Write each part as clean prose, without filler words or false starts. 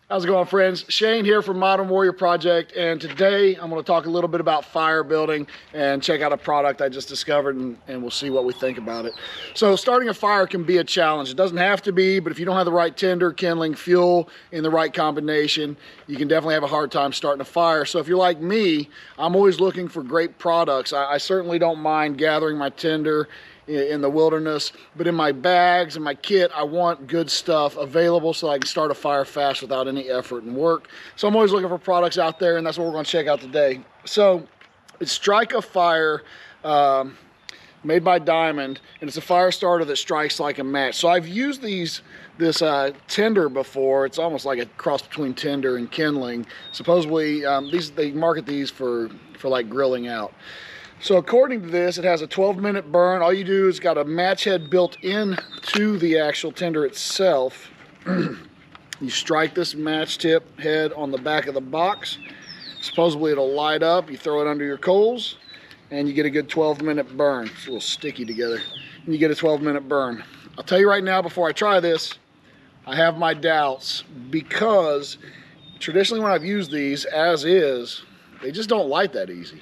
How's it going, friends? Shane here from Modern Warrior Project, and today I'm going to talk a little bit about fire building and check out a product I just discovered, and we'll see what we think about it. So starting a fire can be a challenge. It doesn't have to be, but if you don't have the right tinder, kindling, fuel in the right combination, you can definitely have a hard time starting a fire. So if you're like me, I'm always looking for great products. I certainly don't mind gathering my tinder in the wilderness, but in my bags and my kit, I want good stuff available so I can start a fire fast without any effort and work. So I'm always looking for products out there, and that's what we're going to check out today. So it's Strike a Fire, made by Diamond, and it's a fire starter that strikes like a match. So I've used this tinder before. It's almost like a cross between tinder and kindling. Supposedly they market these for like grilling out. So according to this, it has a 12-minute burn. All you do is got a match head built into the actual tinder itself. You strike this match tip head on the back of the box. Supposedly it'll light up. You throw it under your coals and you get a good 12-minute burn. It's a little sticky together. And you get a 12-minute burn. I'll tell you right now, before I try this, I have my doubts, because traditionally when I've used these as is, they just don't light that easy.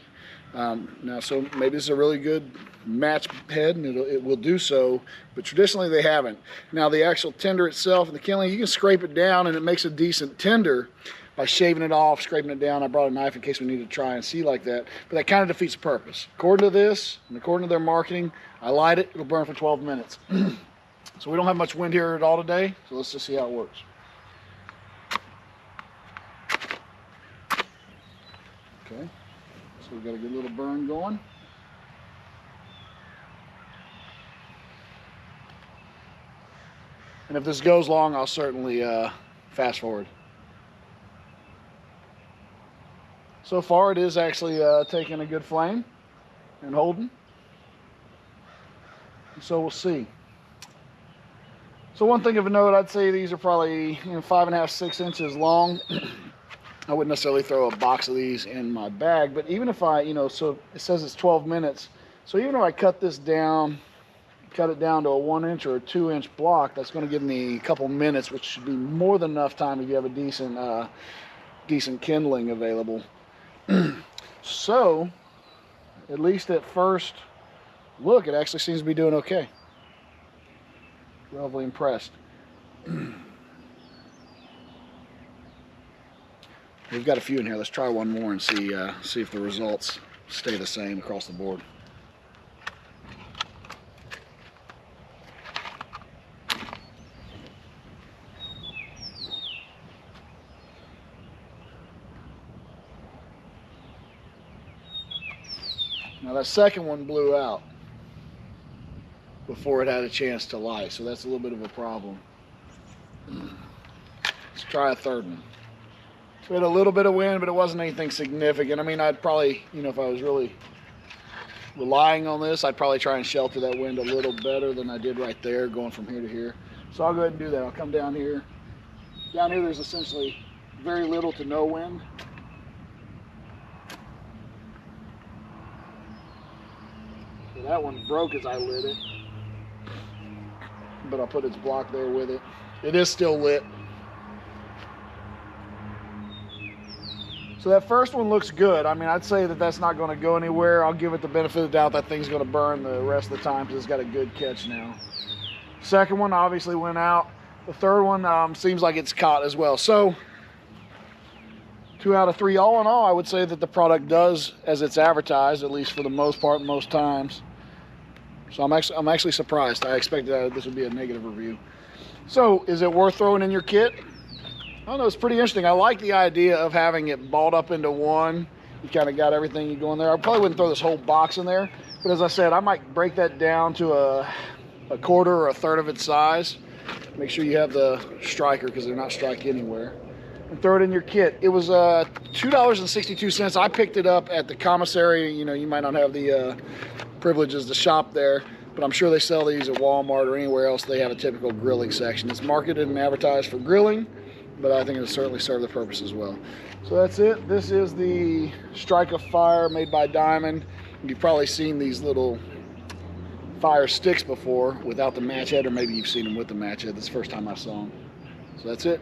Now, so maybe this is a really good match head and it will do so, but traditionally they haven't. Now the actual tinder itself and the kindling, you can scrape it down and it makes a decent tinder by shaving it off, scraping it down. I brought a knife in case we need to try and see like that, but that kind of defeats the purpose. According to this and according to their marketing, I light it, it'll burn for 12 minutes. So we don't have much wind here at all today, so let's just see how it works. Okay. So we've got a good little burn going. And if this goes long, I'll certainly fast forward. So far it is actually taking a good flame and holding. So we'll see. So one thing of a note, I'd say these are probably 5.5, 6 inches long. I wouldn't necessarily throw a box of these in my bag, but even if I, so it says it's 12 minutes. So even if I cut this down, cut it down to a 1-inch or a 2-inch block, that's going to give me a couple minutes, which should be more than enough time if you have a decent kindling available. So, at least at first look, it actually seems to be doing okay. Relatively impressed. We've got a few in here. Let's try one more and see if the results stay the same across the board. Now that second one blew out before it had a chance to light, so that's a little bit of a problem. Let's try a third one. We had a little bit of wind, but it wasn't anything significant. I mean, I'd probably, if I was really relying on this, I'd probably try and shelter that wind a little better than I did right there, going from here to here. So I'll go ahead and do that. I'll come down here. Down here, there's essentially very little to no wind. So that one broke as I lit it, but I'll put its block there with it. It is still lit. So that first one looks good. I mean, I'd say that that's not going to go anywhere. I'll give it the benefit of the doubt that thing's going to burn the rest of the time because it's got a good catch now. Second one obviously went out. The third one seems like it's caught as well. So 2 out of 3. All in all, I would say that the product does as it's advertised, at least for the most part, most times. So I'm actually surprised. I expected this would be a negative review. So is it worth throwing in your kit? I don't know, it's pretty interesting. I like the idea of having it balled up into one. You kind of got everything you go in there. I probably wouldn't throw this whole box in there, but as I said, I might break that down to a quarter or a third of its size. Make sure you have the striker, because they're not strike anywhere. And throw it in your kit. It was $2.62. I picked it up at the commissary. You might not have the privileges to shop there, but I'm sure they sell these at Walmart or anywhere else. They have a typical grilling section. It's marketed and advertised for grilling, but I think it'll certainly serve the purpose as well. So that's it. This is the Strike a Fire made by Diamond. You've probably seen these little fire sticks before without the match head, or maybe you've seen them with the match head. This is the first time I saw them. So that's it.